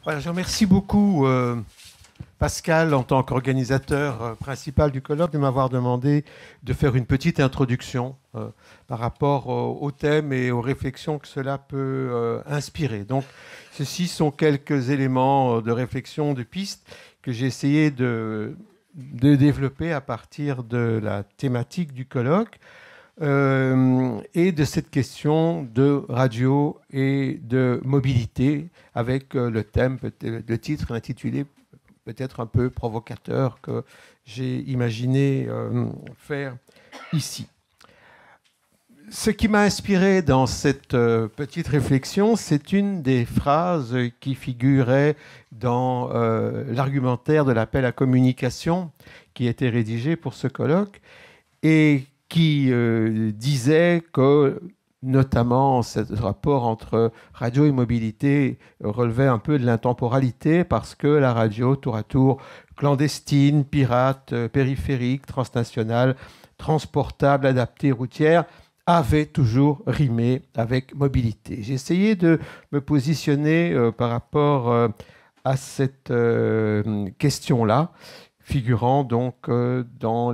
Voilà, je remercie beaucoup Pascal, en tant qu'organisateur principal du colloque, de m'avoir demandé de faire une petite introduction par rapport au thème et aux réflexions que cela peut inspirer. Donc, ceci sont quelques éléments de réflexion, de pistes que j'ai essayé de développer à partir de la thématique du colloque. Et de cette question de radio et de mobilité, avec le thème, le titre intitulé peut-être un peu provocateur que j'ai imaginé faire ici. Ce qui m'a inspiré dans cette petite réflexion, c'est une des phrases qui figurait dans l'argumentaire de l'appel à communication qui a été rédigé pour ce colloque et qui disait que, notamment, ce rapport entre radio et mobilité relevait un peu de l'intemporalité parce que la radio, tour à tour, clandestine, pirate, périphérique, transnationale, transportable, adaptée, routière, avait toujours rimé avec mobilité. J'ai essayé de me positionner par rapport à cette question-là, figurant donc dans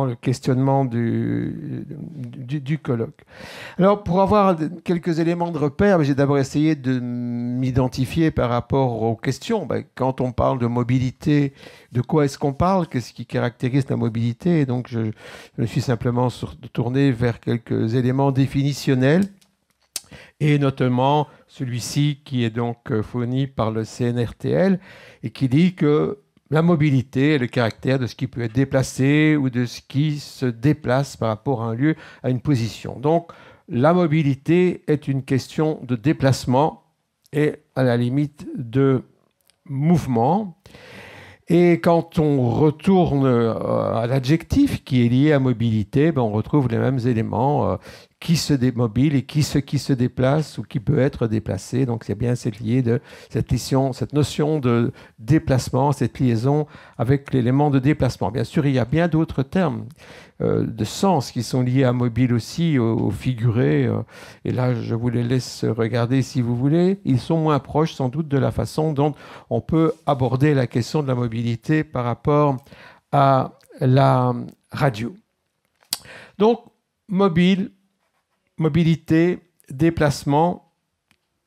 le questionnement du colloque. Alors, pour avoir quelques éléments de repère, j'ai d'abord essayé de m'identifier par rapport aux questions. Quand on parle de mobilité, de quoi est-ce qu'on parle? Qu'est-ce qui caractérise la mobilité? Et donc, je me suis simplement tourné vers quelques éléments définitionnels, et notamment celui-ci qui est donc fourni par le CNRTL et qui dit que la mobilité est le caractère de ce qui peut être déplacé ou de ce qui se déplace par rapport à un lieu, à une position. Donc, la mobilité est une question de déplacement et à la limite de mouvement. Et quand on retourne à l'adjectif qui est lié à mobilité, on retrouve les mêmes éléments qui se démobile et qui se déplace ou qui peut être déplacé. Donc c'est bien cette notion de déplacement, cette liaison avec l'élément de déplacement. Bien sûr, il y a bien d'autres termes de sens qui sont liés à mobile aussi, au figuré. Et là, je vous les laisse regarder si vous voulez. Ils sont moins proches sans doute de la façon dont on peut aborder la question de la mobilité par rapport à la radio. Donc, mobilité, déplacement,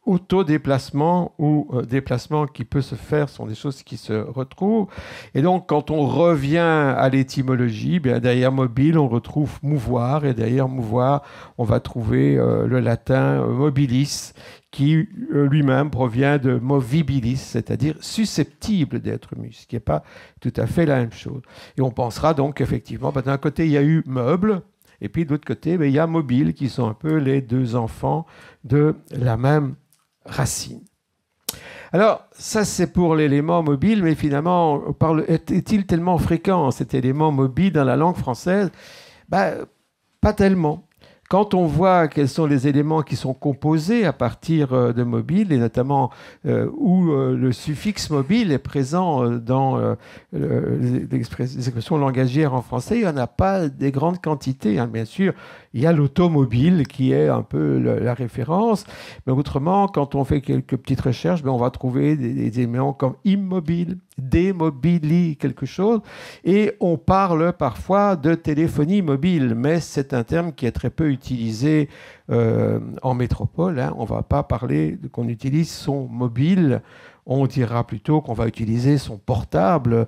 autodéplacement ou déplacement qui peut se faire sont des choses qui se retrouvent. Et donc, quand on revient à l'étymologie, derrière mobile, on retrouve mouvoir. Et derrière mouvoir, on va trouver le latin mobilis, qui lui-même provient de movibilis, c'est-à-dire susceptible d'être mu, ce qui n'est pas tout à fait la même chose. Et on pensera donc effectivement, d'un côté, il y a eu meuble, et puis de l'autre côté, il y a mobile, qui sont un peu les deux enfants de la même racine. Alors, ça, c'est pour l'élément mobile, mais finalement, est-il tellement fréquent, cet élément mobile, dans la langue française? Pas tellement. Quand on voit quels sont les éléments qui sont composés à partir de mobile, et notamment où le suffixe mobile est présent dans les expressions langagières en français, il n'y en a pas des grandes quantités. Bien sûr, il y a l'automobile qui est un peu la référence, mais autrement, quand on fait quelques petites recherches, on va trouver des éléments comme immobile, démobili, quelque chose, et on parle parfois de téléphonie mobile, mais c'est un terme qui est très peu utilisé en métropole. On ne va pas parler qu'on utilise son mobile, on dira plutôt qu'on va utiliser son portable,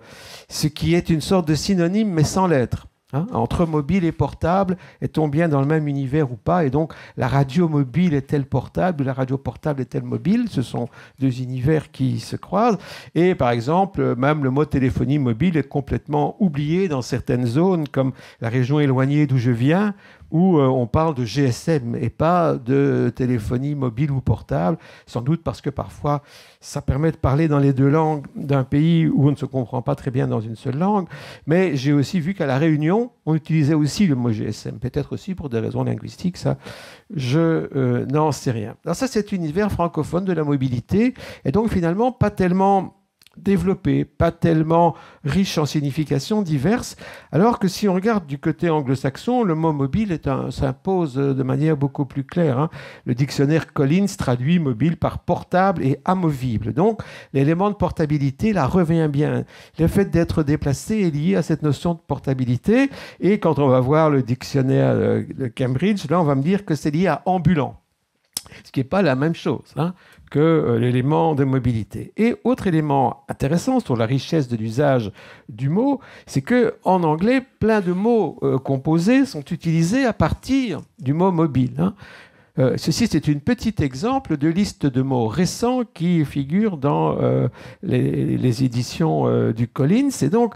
ce qui est une sorte de synonyme, mais sans l'être. Entre mobile et portable, est-on bien dans le même univers ou pas? Et donc, la radio mobile est-elle portable ou la radio portable est-elle mobile? Ce sont deux univers qui se croisent. Et par exemple, même le mot téléphonie mobile est complètement oublié dans certaines zones, comme la région éloignée d'où je viens, où on parle de GSM et pas de téléphonie mobile ou portable, sans doute parce que parfois ça permet de parler dans les deux langues d'un pays où on ne se comprend pas très bien dans une seule langue. Mais j'ai aussi vu qu'à La Réunion, on utilisait aussi le mot GSM, peut-être aussi pour des raisons linguistiques, ça, je n'en sais rien. Alors ça, c'est l'univers francophone de la mobilité, et donc finalement pas tellement développé, pas tellement riche en significations diverses, alors que si on regarde du côté anglo-saxon, le mot mobile s'impose de manière beaucoup plus claire, hein. Le dictionnaire Collins traduit mobile par portable et amovible. Donc, l'élément de portabilité, là, revient bien. Le fait d'être déplacé est lié à cette notion de portabilité, et quand on va voir le dictionnaire de Cambridge, là, on va me dire que c'est lié à ambulant, ce qui n'est pas la même chose, hein, que l'élément de mobilité. Et autre élément intéressant sur la richesse de l'usage du mot, c'est qu'en anglais, plein de mots composés sont utilisés à partir du mot mobile, hein. Ceci, c'est un petit exemple de liste de mots récents qui figurent dans les éditions du Collins. Et donc,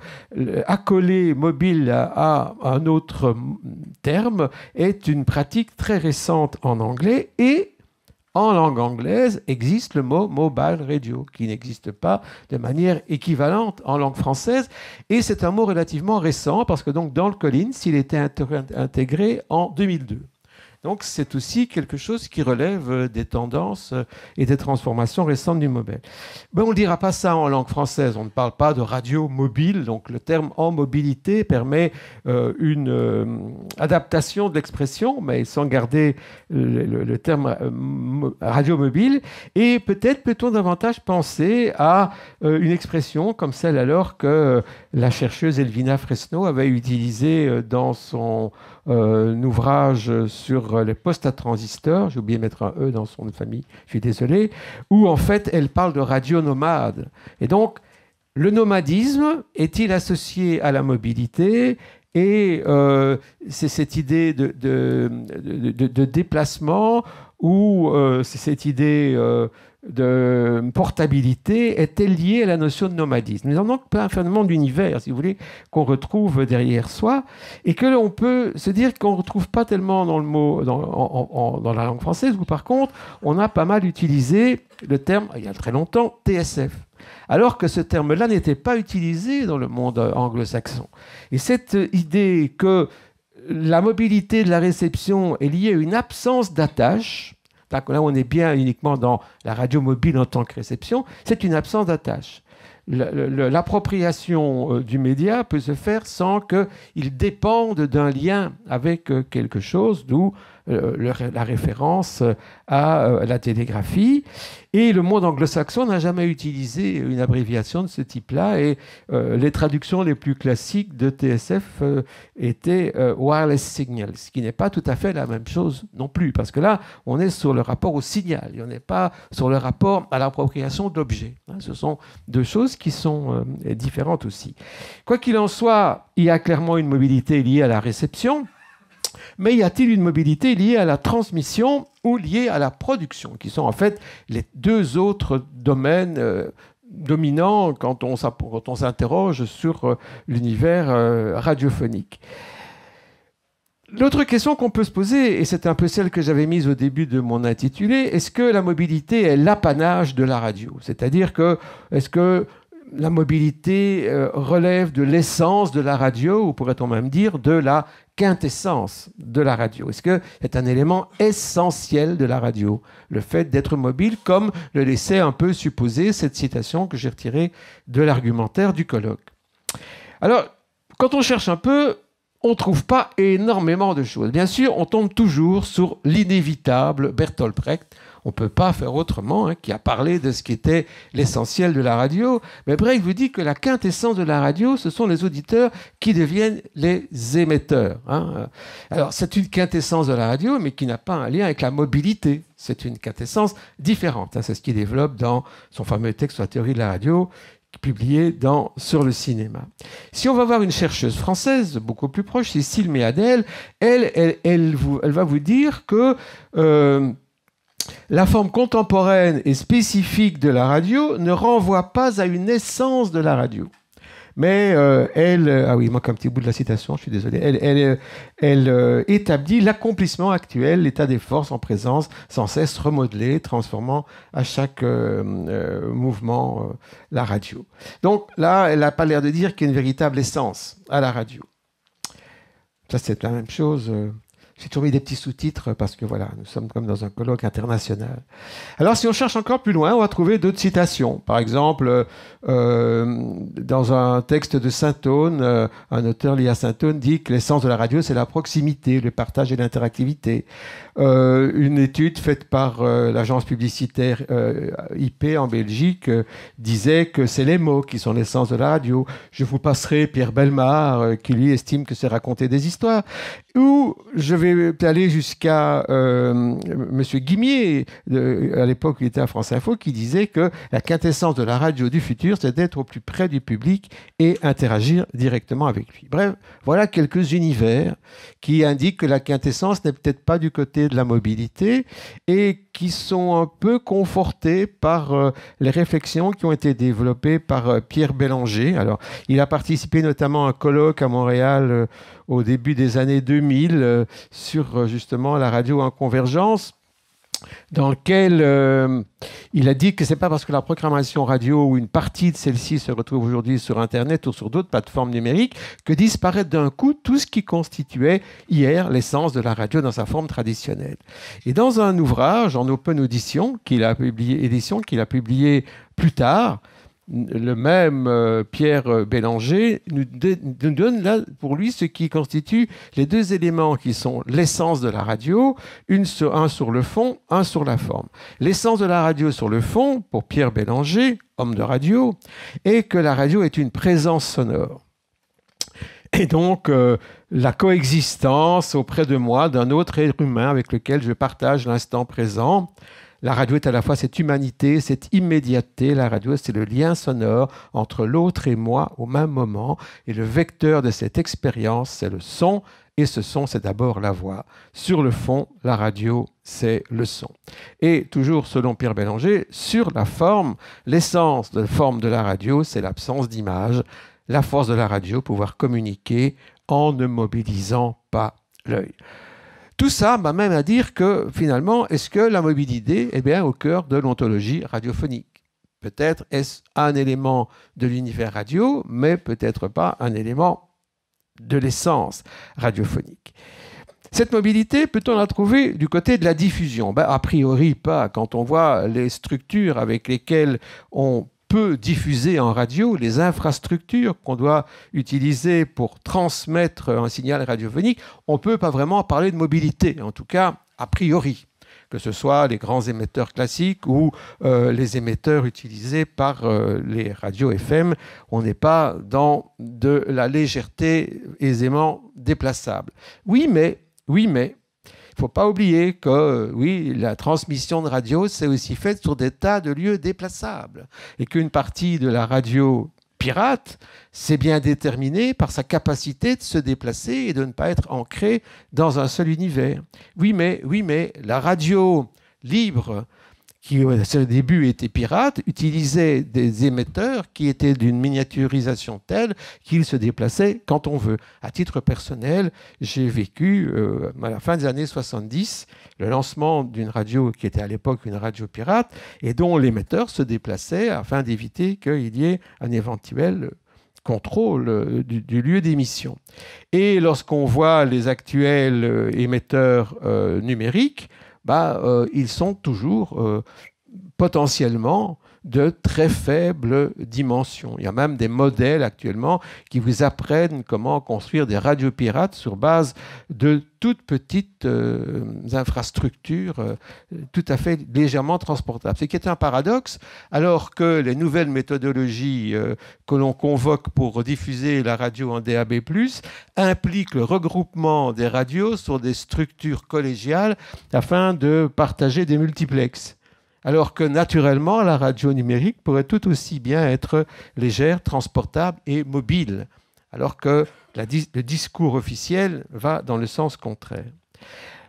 accoler mobile à un autre terme est une pratique très récente en anglais, et en langue anglaise existe le mot mobile radio, qui n'existe pas de manière équivalente en langue française. Et c'est un mot relativement récent, parce que donc dans le Collins, il était intégré en 2002. Donc c'est aussi quelque chose qui relève des tendances et des transformations récentes du mobile. Ben, on ne dira pas ça en langue française, on ne parle pas de radio mobile, donc le terme en mobilité permet une adaptation de l'expression, mais sans garder le terme radio mobile. Et peut-être peut-on davantage penser à une expression comme celle alors que la chercheuse Elvina Fresno avait utilisée dans son ouvrage sur les postes à transistors, j'ai oublié de mettre un E dans son nom de famille, je suis désolé, où en fait elle parle de radio nomade. Et donc, le nomadisme est-il associé à la mobilité? Et c'est cette idée de déplacement, ou c'est cette idée de portabilité est-elle liée à la notion de nomadisme? Nous avons donc un phénomène d'univers, si vous voulez, qu'on retrouve derrière soi, et que l'on peut se dire qu'on ne retrouve pas tellement dans le mot, dans la langue française, où par contre, on a pas mal utilisé le terme, il y a très longtemps, TSF. Alors que ce terme-là n'était pas utilisé dans le monde anglo-saxon. Et cette idée que la mobilité de la réception est liée à une absence d'attache, là on est bien uniquement dans la radio mobile en tant que réception, c'est une absence d'attache. L'appropriation du média peut se faire sans qu'il dépende d'un lien avec quelque chose, d'où la référence à la télégraphie. Et le monde anglo-saxon n'a jamais utilisé une abréviation de ce type-là, et les traductions les plus classiques de TSF étaient wireless signal, ce qui n'est pas tout à fait la même chose non plus, parce que là, on est sur le rapport au signal, et on n'est pas sur le rapport à l'appropriation d'objets. Ce sont deux choses qui sont différentes aussi. Quoi qu'il en soit, il y a clairement une mobilité liée à la réception, mais y a-t-il une mobilité liée à la transmission ou liée à la production, qui sont en fait les deux autres domaines dominants quand on s'interroge sur l'univers radiophonique? L'autre question qu'on peut se poser, et c'est un peu celle que j'avais mise au début de mon intitulé, est-ce que la mobilité est l'apanage de la radio? C'est-à-dire que, est-ce que la mobilité relève de l'essence de la radio, ou pourrait-on même dire de la quintessence de la radio? Est-ce que c'est un élément essentiel de la radio, le fait d'être mobile, comme le laissait un peu supposer cette citation que j'ai retirée de l'argumentaire du colloque? Alors, quand on cherche un peu, on ne trouve pas énormément de choses. Bien sûr, on tombe toujours sur l'inévitable Bertolt Brecht. On ne peut pas faire autrement, hein, qui a parlé de ce qui était l'essentiel de la radio. Mais Brecht vous dit que la quintessence de la radio, ce sont les auditeurs qui deviennent les émetteurs, hein. Alors, c'est une quintessence de la radio, mais qui n'a pas un lien avec la mobilité. C'est une quintessence différente, hein. C'est ce qu'il développe dans son fameux texte sur la théorie de la radio, publié sur le cinéma. Si on va voir une chercheuse française, beaucoup plus proche, Cécile Méadel, elle va vous dire que la forme contemporaine et spécifique de la radio ne renvoie pas à une essence de la radio. Mais ah oui, il manque un petit bout de la citation, je suis désolé. Elle établit l'accomplissement actuel, l'état des forces en présence, sans cesse remodelé, transformant à chaque mouvement la radio. Donc là, elle n'a pas l'air de dire qu'il y a une véritable essence à la radio. Ça, c'est la même chose J'ai toujours mis des petits sous-titres parce que voilà, nous sommes comme dans un colloque international. Alors, si on cherche encore plus loin, on va trouver d'autres citations. Par exemple, dans un texte de Saint-Aune, un auteur lié à Saint-Aune dit que l'essence de la radio, c'est la proximité, le partage et l'interactivité. Une étude faite par l'agence publicitaire IP en Belgique disait que c'est les mots qui sont l'essence de la radio. Je vous passerai Pierre Bellemare, qui lui estime que c'est raconter des histoires. Ou je vais aller jusqu'à Monsieur Guimier, à l'époque il était à France Info, qui disait que la quintessence de la radio du futur, c'est d'être au plus près du public et interagir directement avec lui. Bref, voilà quelques univers qui indiquent que la quintessence n'est peut-être pas du côté de la mobilité et qui sont un peu confortés par les réflexions qui ont été développées par Pierre Bélanger. Alors, il a participé notamment à un colloque à Montréal au début des années 2000 sur justement la radio en convergence, dans lequel il a dit que ce n'est pas parce que la programmation radio ou une partie de celle-ci se retrouve aujourd'hui sur Internet ou sur d'autres plateformes numériques que disparaît d'un coup tout ce qui constituait hier l'essence de la radio dans sa forme traditionnelle. Et dans un ouvrage en open audition qu'il a publié plus tard, le même Pierre Bélanger nous donne là pour lui ce qui constitue les deux éléments qui sont l'essence de la radio, un sur le fond, un sur la forme. L'essence de la radio sur le fond, pour Pierre Bélanger, homme de radio, est que la radio est une présence sonore. Et donc, la coexistence auprès de moi d'un autre être humain avec lequel je partage l'instant présent. La radio est à la fois cette humanité, cette immédiateté. La radio, c'est le lien sonore entre l'autre et moi au même moment. Et le vecteur de cette expérience, c'est le son. Et ce son, c'est d'abord la voix. Sur le fond, la radio, c'est le son. Et toujours selon Pierre Bélanger, sur la forme, l'essence de la forme de la radio, c'est l'absence d'image. La force de la radio, pouvoir communiquer en ne mobilisant pas l'œil. Tout ça m'amène à dire que finalement, est-ce que la mobilité est bien au cœur de l'ontologie radiophonique? Peut-être est-ce un élément de l'univers radio, mais peut-être pas un élément de l'essence radiophonique. Cette mobilité, peut-on la trouver du côté de la diffusion? A priori pas. Quand on voit les structures avec lesquelles on peut diffuser en radio, les infrastructures qu'on doit utiliser pour transmettre un signal radiophonique, on ne peut pas vraiment parler de mobilité, en tout cas a priori, que ce soit les grands émetteurs classiques ou les émetteurs utilisés par les radios FM. On n'est pas dans de la légèreté aisément déplaçable. Oui, mais il ne faut pas oublier que, oui, la transmission de radio, c'est aussi faite sur des tas de lieux déplaçables. Et qu'une partie de la radio pirate, c'est bien déterminé par sa capacité de se déplacer et de ne pas être ancrée dans un seul univers. Oui, mais la radio libre, qui au début était pirate, utilisait des émetteurs qui étaient d'une miniaturisation telle qu'ils se déplaçaient quand on veut. À titre personnel, j'ai vécu, à la fin des années 70, le lancement d'une radio qui était à l'époque une radio pirate et dont l'émetteur se déplaçait afin d'éviter qu'il y ait un éventuel contrôle du lieu d'émission. Et lorsqu'on voit les actuels émetteurs numériques, ils sont toujours potentiellement de très faibles dimensions. Il y a même des modèles actuellement qui vous apprennent comment construire des radios pirates sur base de toutes petites infrastructures tout à fait légèrement transportables. Ce qui est un paradoxe, alors que les nouvelles méthodologies que l'on convoque pour diffuser la radio en DAB+, impliquent le regroupement des radios sur des structures collégiales afin de partager des multiplexes. Alors que naturellement, la radio numérique pourrait tout aussi bien être légère, transportable et mobile, alors que le discours officiel va dans le sens contraire.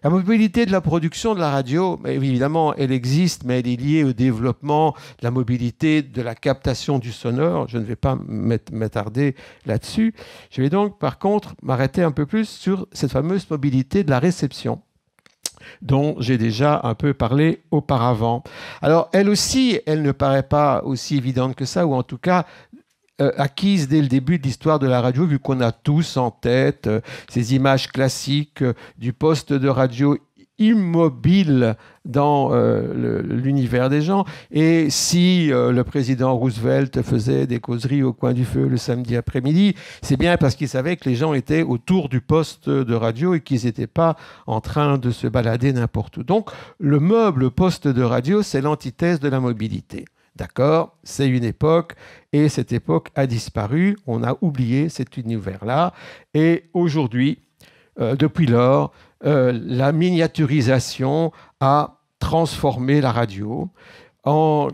La mobilité de la production de la radio, évidemment, elle existe, mais elle est liée au développement de la mobilité de la captation du sonore. Je ne vais pas m'attarder là-dessus. Je vais donc, par contre, m'arrêter un peu plus sur cette fameuse mobilité de la réception, dont j'ai déjà un peu parlé auparavant. Alors, elle aussi, elle ne paraît pas aussi évidente que ça, ou en tout cas, acquise dès le début de l'histoire de la radio, vu qu'on a tous en tête ces images classiques du poste de radio immobile dans l'univers des gens. Et si le président Roosevelt faisait des causeries au coin du feu le samedi après-midi, c'est bien parce qu'il savait que les gens étaient autour du poste de radio et qu'ils n'étaient pas en train de se balader n'importe où. Donc, le meuble poste de radio, c'est l'antithèse de la mobilité. D'accord, c'est une époque et cette époque a disparu. On a oublié cet univers-là. Et aujourd'hui, depuis lors, la miniaturisation a transformé la radio en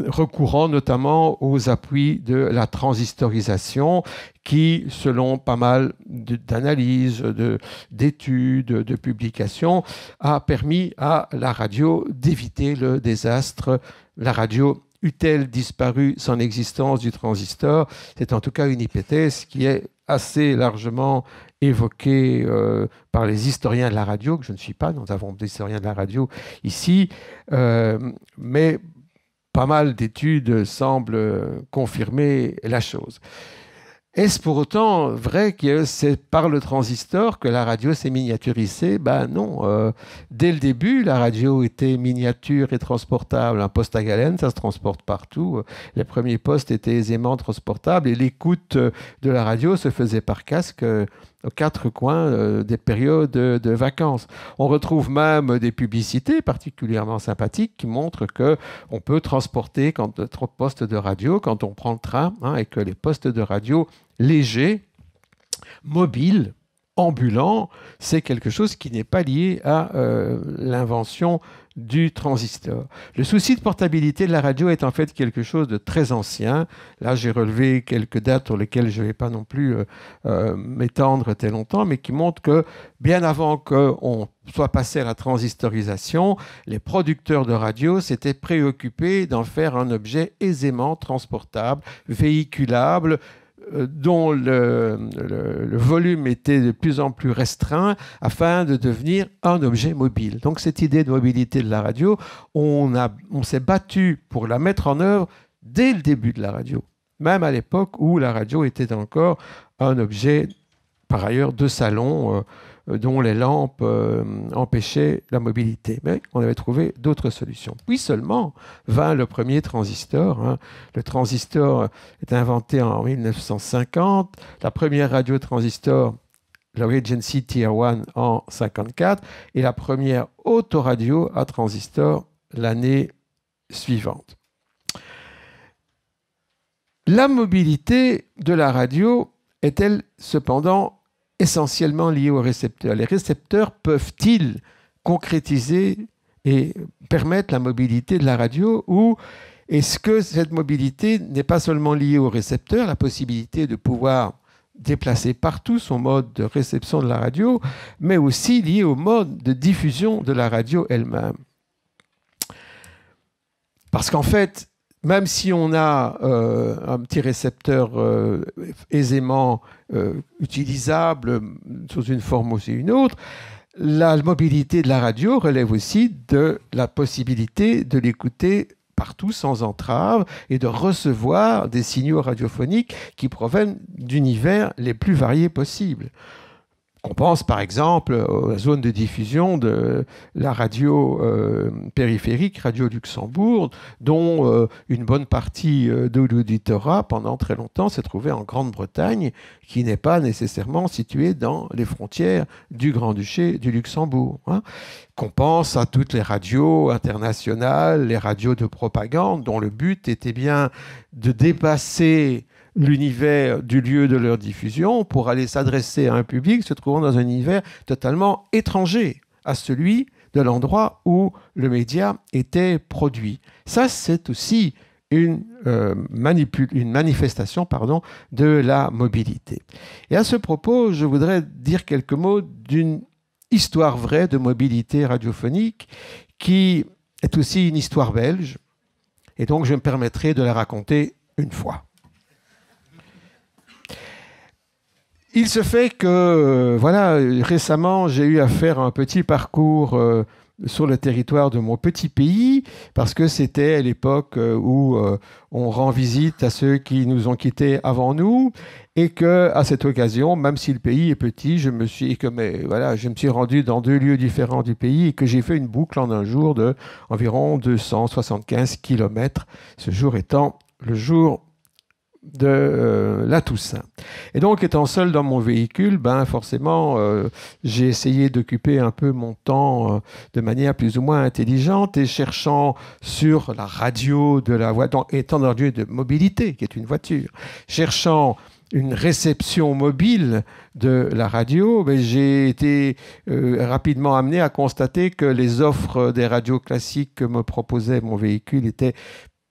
recourant notamment aux appuis de la transistorisation qui, selon pas mal d'analyses, d'études, de publications, a permis à la radio d'éviter le désastre. La radio eût-elle disparu sans l'existence du transistor? C'est en tout cas une hypothèse qui est assez largement évoquée par les historiens de la radio, que je ne suis pas, nous avons des historiens de la radio ici, mais pas mal d'études semblent confirmer la chose. Est-ce pour autant vrai que c'est par le transistor que la radio s'est miniaturisée? Ben non. Dès le début, la radio était miniature et transportable. Un poste à galène, ça se transporte partout. Les premiers postes étaient aisément transportables et l'écoute de la radio se faisait par casque aux quatre coins des périodes de vacances. On retrouve même des publicités particulièrement sympathiques qui montrent qu'on peut transporter trop de postes de radio quand on prend le train et que les postes de radio légers, mobiles, ambulants, c'est quelque chose qui n'est pas lié à l'invention du transistor. Le souci de portabilité de la radio est en fait quelque chose de très ancien. Là, j'ai relevé quelques dates sur lesquelles je ne vais pas non plus m'étendre très longtemps, mais qui montrent que bien avant qu'on soit passé à la transistorisation, les producteurs de radio s'étaient préoccupés d'en faire un objet aisément transportable, véhiculable, dont le volume était de plus en plus restreint afin de devenir un objet mobile. Donc cette idée de mobilité de la radio, on s'est battu pour la mettre en œuvre dès le début de la radio, même à l'époque où la radio était encore un objet, par ailleurs, de salon, dont les lampes empêchaient la mobilité. Mais on avait trouvé d'autres solutions. Puis seulement vint le premier transistor. Le transistor est inventé en 1950. La première radio transistor, la Regency Tier 1 en 1954. Et la première autoradio à transistor l'année suivante. La mobilité de la radio est-elle cependant essentiellement liés aux récepteurs? Les récepteurs peuvent-ils concrétiser et permettre la mobilité de la radio, ou est-ce que cette mobilité n'est pas seulement liée aux récepteurs, la possibilité de pouvoir déplacer partout son mode de réception de la radio, mais aussi liée au mode de diffusion de la radio elle-même? Parce qu'en fait, même si on a un petit récepteur aisément utilisable sous une forme ou une autre, la mobilité de la radio relève aussi de la possibilité de l'écouter partout sans entrave et de recevoir des signaux radiophoniques qui proviennent d'univers les plus variés possibles. On pense par exemple aux zones de diffusion de la radio périphérique, Radio Luxembourg, dont une bonne partie de l'auditorat pendant très longtemps s'est trouvée en Grande-Bretagne, qui n'est pas nécessairement située dans les frontières du Grand-Duché du Luxembourg. Qu'on pense à toutes les radios internationales, les radios de propagande, dont le but était bien de dépasser l'univers du lieu de leur diffusion pour aller s'adresser à un public se trouvant dans un univers totalement étranger à celui de l'endroit où le média était produit. Ça, c'est aussi une manifestation de la mobilité. Et à ce propos, je voudrais dire quelques mots d'une histoire vraie de mobilité radiophonique qui est aussi une histoire belge. Et donc, je me permettrai de la raconter une fois. Il se fait que, récemment, j'ai eu à faire un petit parcours sur le territoire de mon petit pays, parce que c'était l'époque où on rend visite à ceux qui nous ont quittés avant nous, et que à cette occasion, même si le pays est petit, je me suis rendu dans 2 lieux différents du pays et que j'ai fait une boucle en un jour de environ 275 km, ce jour étant le jour de la Toussaint. Et donc, étant seul dans mon véhicule, forcément, j'ai essayé d'occuper un peu mon temps de manière plus ou moins intelligente et cherchant sur la radio de la voiture, étant dans le lieu de mobilité, qui est une voiture, cherchant une réception mobile de la radio, j'ai été rapidement amené à constater que les offres des radios classiques que me proposait mon véhicule étaient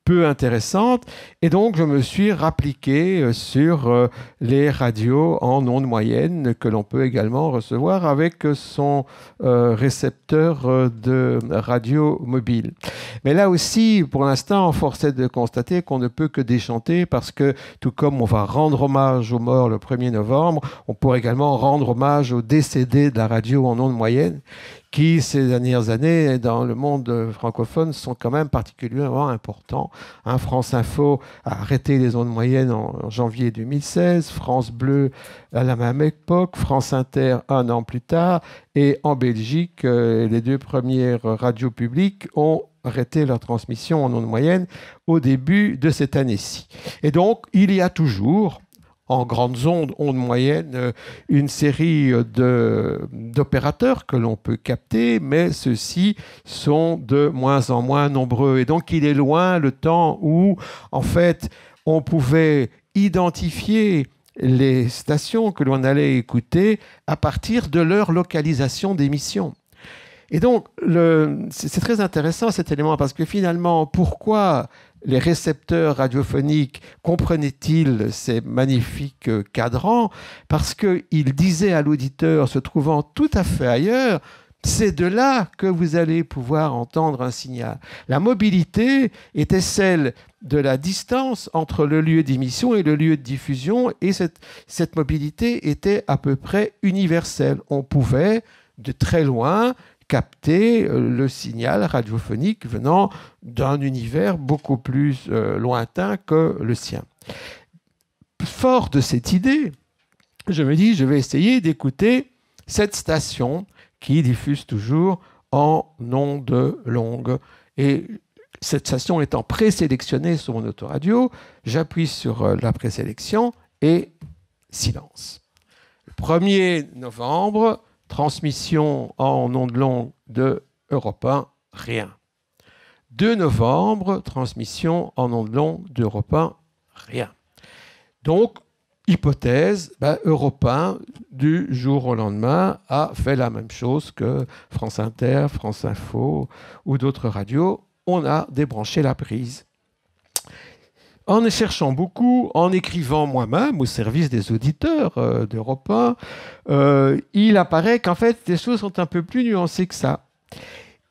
peu intéressante, et donc je me suis rappliqué sur les radios en ondes moyennes que l'on peut également recevoir avec son récepteur de radio mobile. Mais là aussi, pour l'instant, force est de constater qu'on ne peut que déchanter parce que tout comme on va rendre hommage aux morts le 1er novembre, on pourrait également rendre hommage aux décédés de la radio en ondes moyennes qui, ces dernières années, dans le monde francophone, sont quand même particulièrement importants. France Info a arrêté les ondes moyennes en janvier 2016, France Bleu à la même époque, France Inter 1 an plus tard, et en Belgique, les 2 premières radios publiques ont arrêté leur transmission en ondes moyennes au début de cette année-ci. Et donc, il y a toujours en grandes ondes moyennes, une série d'opérateurs que l'on peut capter, mais ceux-ci sont de moins en moins nombreux. Et donc, il est loin le temps où, en fait, on pouvait identifier les stations que l'on allait écouter à partir de leur localisation d'émission. Et donc, c'est très intéressant cet élément, parce que finalement, pourquoi les récepteurs radiophoniques comprenaient-ils ces magnifiques cadrans? Parce qu'ils disaient à l'auditeur, se trouvant tout à fait ailleurs, c'est de là que vous allez pouvoir entendre un signal. La mobilité était celle de la distance entre le lieu d'émission et le lieu de diffusion, et cette mobilité était à peu près universelle. On pouvait, de très loin, capter le signal radiophonique venant d'un univers beaucoup plus lointain que le sien. Fort de cette idée, je me dis, je vais essayer d'écouter cette station qui diffuse toujours en ondes longues. Et cette station étant présélectionnée sur mon autoradio, j'appuie sur la présélection et silence. Le 1er novembre, transmission en ondes longues de Europe 1, rien. 2 novembre, transmission en ondes longues d'Europe 1, rien. Donc, hypothèse, Europe 1, du jour au lendemain, a fait la même chose que France Inter, France Info ou d'autres radios. On a débranché la prise. En cherchant beaucoup, en écrivant moi-même au service des auditeurs d'Europe 1, il apparaît qu'en fait, les choses sont un peu plus nuancées que ça.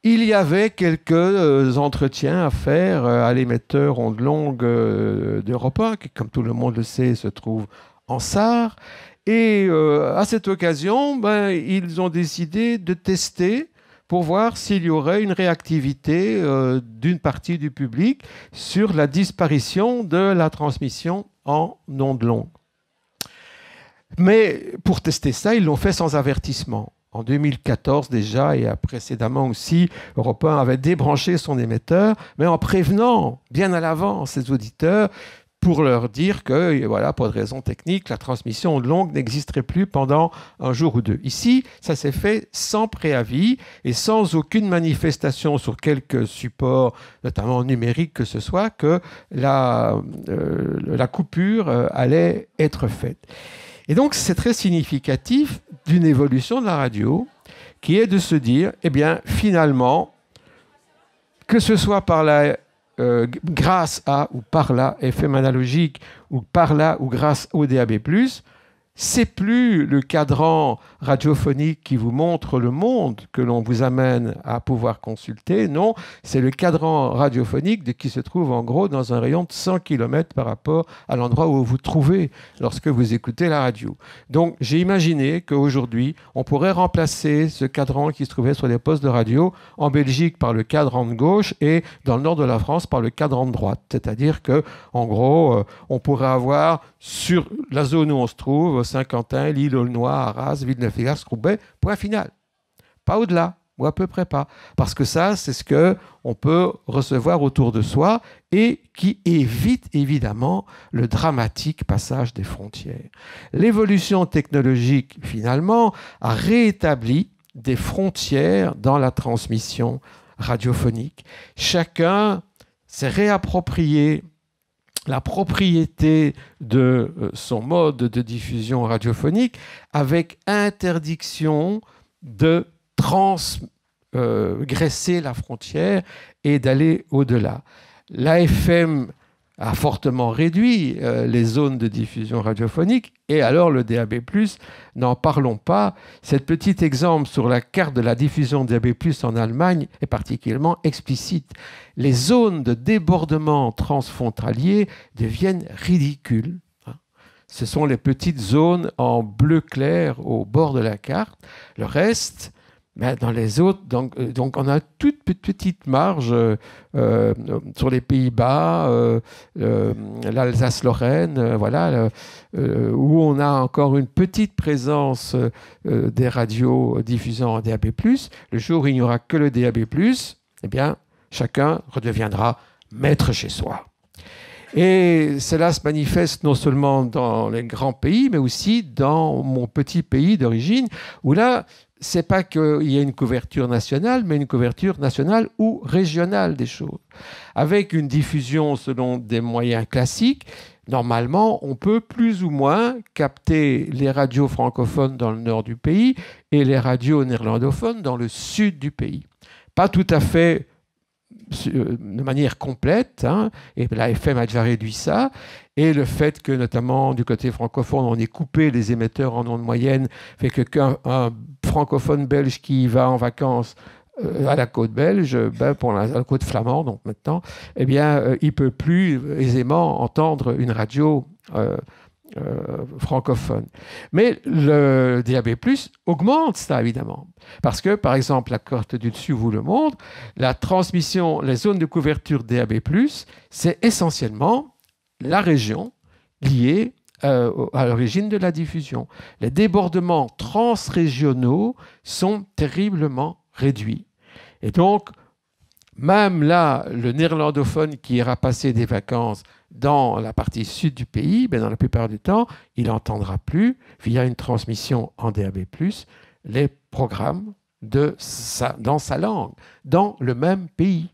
Il y avait quelques entretiens à faire à l'émetteur ondes longues d'Europe 1, qui, comme tout le monde le sait, se trouve en Sarre. Et à cette occasion, ils ont décidé de tester pour voir s'il y aurait une réactivité d'une partie du public sur la disparition de la transmission en ondes longues. Mais pour tester ça, ils l'ont fait sans avertissement. En 2014 déjà, et précédemment aussi, Europe 1 avait débranché son émetteur, mais en prévenant bien à l'avance ses auditeurs pour leur dire que, voilà, pour des raisons techniques, la transmission ondes longues n'existerait plus pendant un jour ou deux. Ici, ça s'est fait sans préavis et sans aucune manifestation sur quelque support, notamment numérique que ce soit, que la coupure allait être faite. Et donc, c'est très significatif d'une évolution de la radio qui est de se dire, eh bien, finalement, que ce soit par la grâce à ou par la FM analogique ou par là ou grâce au DAB+, c'est plus le cadran radiophonique qui vous montre le monde que l'on vous amène à pouvoir consulter. Non, c'est le cadran radiophonique qui se trouve en gros dans un rayon de 100 km par rapport à l'endroit où vous vous trouvez lorsque vous écoutez la radio. Donc, j'ai imaginé qu'aujourd'hui, on pourrait remplacer ce cadran qui se trouvait sur les postes de radio en Belgique par le cadran de gauche et dans le nord de la France par le cadran de droite. C'est-à-dire que, en gros, on pourrait avoir sur la zone où on se trouve, Saint-Quentin, Lille, Aulnoy, Arras, Villeneuve-Ligard, Roubaix, point final. Pas au-delà, ou à peu près pas. Parce que ça, c'est ce qu'on peut recevoir autour de soi et qui évite évidemment le dramatique passage des frontières. L'évolution technologique, finalement, a rétabli des frontières dans la transmission radiophonique. Chacun s'est réapproprié la propriété de son mode de diffusion radiophonique avec interdiction de transgresser la frontière et d'aller au-delà. L'AFM a fortement réduit les zones de diffusion radiophonique et alors le DAB+, n'en parlons pas. Cet petit exemple sur la carte de la diffusion DAB+, en Allemagne est particulièrement explicite. Les zones de débordement transfrontalier deviennent ridicules. Ce sont les petites zones en bleu clair au bord de la carte. Le reste, dans les autres, donc on a toute petite marge sur les Pays-Bas, l'Alsace-Lorraine, voilà, où on a encore une petite présence des radios diffusant en DAB+. Le jour où il n'y aura que le DAB+, eh bien, chacun redeviendra maître chez soi. Et cela se manifeste non seulement dans les grands pays, mais aussi dans mon petit pays d'origine, où là, c'est pas qu'il y a une couverture nationale, mais une couverture nationale ou régionale des choses. Avec une diffusion selon des moyens classiques, normalement, on peut plus ou moins capter les radios francophones dans le nord du pays et les radios néerlandophones dans le sud du pays. Pas tout à fait de manière complète, hein, et la FM a déjà réduit ça, et le fait que notamment du côté francophone on ait coupé les émetteurs en ondes moyennes fait qu'un francophone belge qui va en vacances à la côte belge, pour la côte flamande donc maintenant, eh bien il peut plus aisément entendre une radio francophone. Mais le DAB+ augmente ça, évidemment. Parce que, par exemple, la carte du dessus vous le montre, la transmission, les zones de couverture DAB+, c'est essentiellement la région liée à l'origine de la diffusion. Les débordements transrégionaux sont terriblement réduits. Et donc, même là, le néerlandophone qui ira passer des vacances dans la partie sud du pays, dans la plupart du temps, il n'entendra plus, via une transmission en DAB+, les programmes dans sa langue, dans le même pays.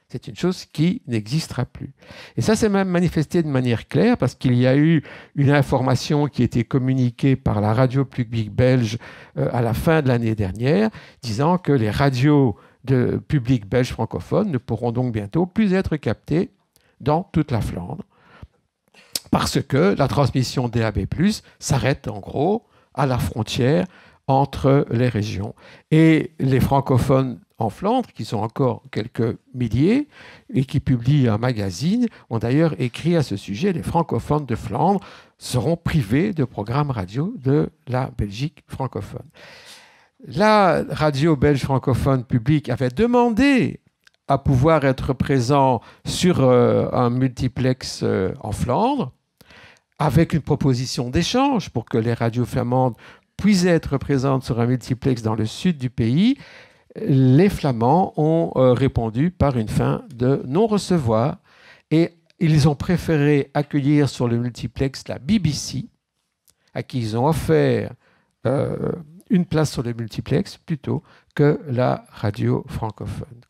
C'est une chose qui n'existera plus. Et ça s'est même manifesté de manière claire parce qu'il y a eu une information qui a été communiquée par la radio publique belge à la fin de l'année dernière, disant que les radios de public belge francophone ne pourront donc bientôt plus être captées dans toute la Flandre parce que la transmission DAB+ s'arrête en gros à la frontière entre les régions. Et les francophones en Flandre, qui sont encore quelques milliers et qui publient un magazine, ont d'ailleurs écrit à ce sujet: les francophones de Flandre seront privés de programmes radio de la Belgique francophone. La radio belge francophone publique avait demandé à pouvoir être présent sur un multiplex en Flandre, avec une proposition d'échange pour que les radios flamandes puissent être présentes sur un multiplex dans le sud du pays. Les Flamands ont répondu par une fin de non-recevoir et ils ont préféré accueillir sur le multiplex la BBC, à qui ils ont offert une place sur le multiplex plutôt que la radio francophone.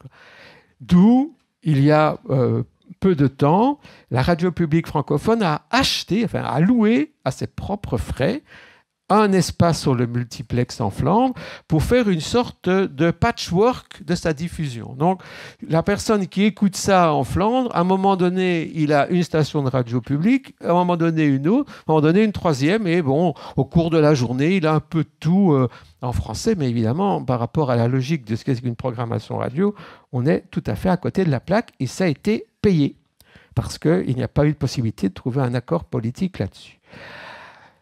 D'où, il y a peu de temps, la radio publique francophone a acheté, enfin a loué à ses propres frais un espace sur le multiplex en Flandre pour faire une sorte de patchwork de sa diffusion. Donc, la personne qui écoute ça en Flandre, à un moment donné, il a une station de radio publique, à un moment donné, une autre, à un moment donné, une troisième, et bon, au cours de la journée, il a un peu de tout en français, mais évidemment, par rapport à la logique de ce qu'est une programmation radio, on est tout à fait à côté de la plaque, et ça a été payé, parce qu'il n'y a pas eu de possibilité de trouver un accord politique là-dessus.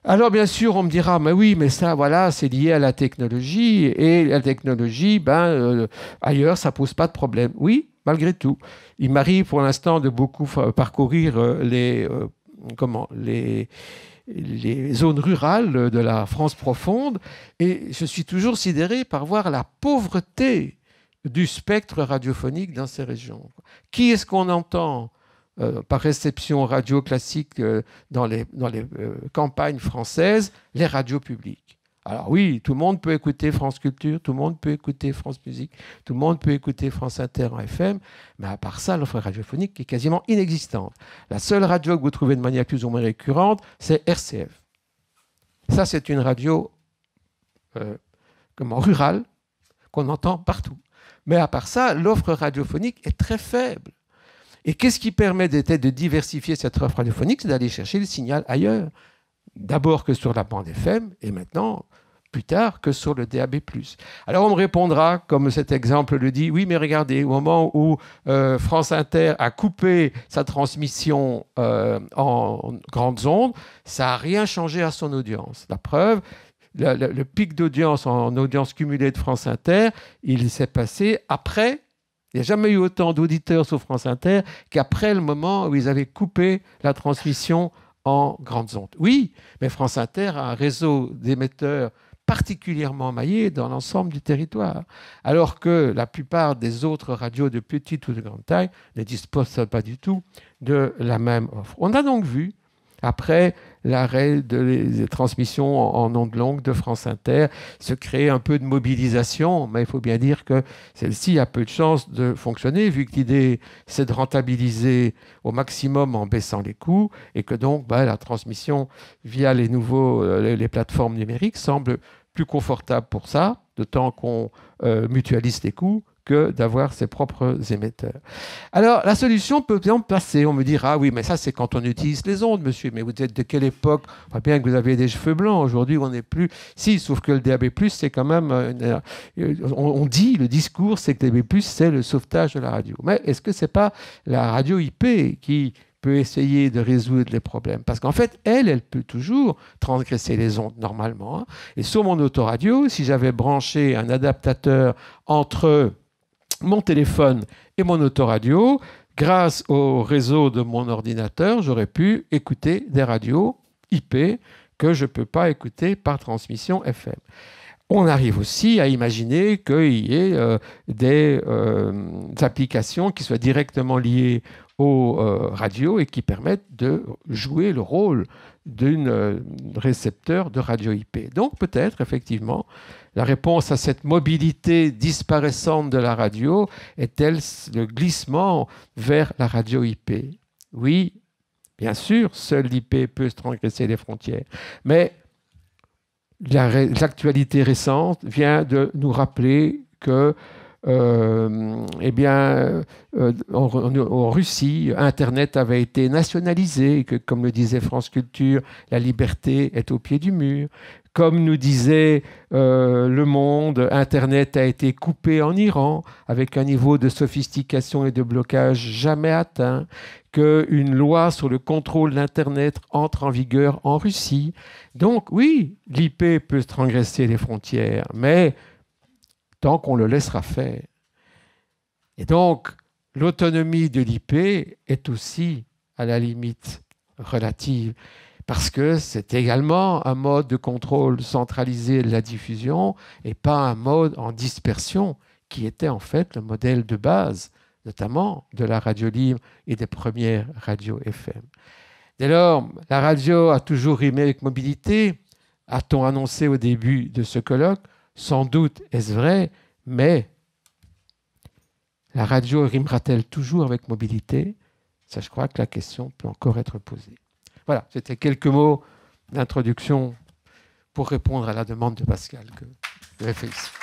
Alors, bien sûr, on me dira, mais oui, mais ça, voilà, c'est lié à la technologie. Et la technologie, ailleurs, ça pose pas de problème. Oui, malgré tout. Il m'arrive pour l'instant de beaucoup parcourir les zones rurales de la France profonde. Et je suis toujours sidéré par voir la pauvreté du spectre radiophonique dans ces régions. Qui est-ce qu'on entend par réception radio classique dans les campagnes françaises, les radios publiques? Alors oui, tout le monde peut écouter France Culture, tout le monde peut écouter France Musique, tout le monde peut écouter France Inter en FM, mais à part ça, l'offre radiophonique est quasiment inexistante. La seule radio que vous trouvez de manière plus ou moins récurrente, c'est RCF. Ça, c'est une radio rurale qu'on entend partout. Mais à part ça, l'offre radiophonique est très faible. Et qu'est-ce qui permet de diversifier cette offre radiophonique? C'est d'aller chercher le signal ailleurs. D'abord que sur la bande FM, et maintenant, plus tard, que sur le DAB+. Alors on me répondra, comme cet exemple le dit, oui, mais regardez, au moment où France Inter a coupé sa transmission en grandes ondes, ça n'a rien changé à son audience. La preuve, le pic d'audience en audience cumulée de France Inter, il s'est passé après. Il n'y a jamais eu autant d'auditeurs sur France Inter qu'après le moment où ils avaient coupé la transmission en grandes ondes. Oui, mais France Inter a un réseau d'émetteurs particulièrement maillé dans l'ensemble du territoire, alors que la plupart des autres radios de petite ou de grande taille ne disposent pas du tout de la même offre. On a donc vu, après l'arrêt des transmissions en ondes longues de France Inter, se créer un peu de mobilisation, mais il faut bien dire que celle-ci a peu de chances de fonctionner, vu que l'idée, c'est de rentabiliser au maximum en baissant les coûts, et que donc la transmission via les plateformes numériques semble plus confortable pour ça, d'autant qu'on mutualise les coûts, que d'avoir ses propres émetteurs. Alors, la solution peut bien passer. On me dira, ah oui, mais ça, c'est quand on utilise les ondes, monsieur. Mais vous êtes de quelle époque? On voit bien que vous avez des cheveux blancs. Aujourd'hui, on n'est plus... Si, sauf que le DAB+, c'est quand même... on dit, le discours, c'est que le DAB+, c'est le sauvetage de la radio. Mais est-ce que c'est pas la radio IP qui peut essayer de résoudre les problèmes? Parce qu'en fait, elle peut toujours transgresser les ondes normalement. Hein. Et sur mon autoradio, si j'avais branché un adaptateur entre mon téléphone et mon autoradio, grâce au réseau de mon ordinateur, j'aurais pu écouter des radios IP que je ne peux pas écouter par transmission FM. On arrive aussi à imaginer qu'il y ait des applications qui soient directement liées aux radios et qui permettent de jouer le rôle d'un récepteur de radio IP. Donc peut-être, effectivement, la réponse à cette mobilité disparaissante de la radio est-elle le glissement vers la radio IP? Oui, bien sûr, seul l'IP peut transgresser les frontières. Mais l'actualité récente vient de nous rappeler que en Russie, Internet avait été nationalisé, et que, comme le disait France Culture, la liberté est au pied du mur. Comme nous disait Le Monde, Internet a été coupé en Iran avec un niveau de sophistication et de blocage jamais atteint, qu'une loi sur le contrôle d'Internet entre en vigueur en Russie. Donc oui, l'IP peut transgresser les frontières, mais tant qu'on le laissera faire. Et donc, l'autonomie de l'IP est aussi, à la limite, relative, parce que c'est également un mode de contrôle centralisé de la diffusion et pas un mode en dispersion, qui était en fait le modèle de base, notamment de la radio libre et des premières radios FM. Dès lors, la radio a toujours rimé avec mobilité, a-t-on annoncé au début de ce colloque. Sans doute est-ce vrai, mais la radio rimera-t-elle toujours avec mobilité? Ça, je crois que la question peut encore être posée. Voilà, c'était quelques mots d'introduction pour répondre à la demande de Pascal que je vais faire ici.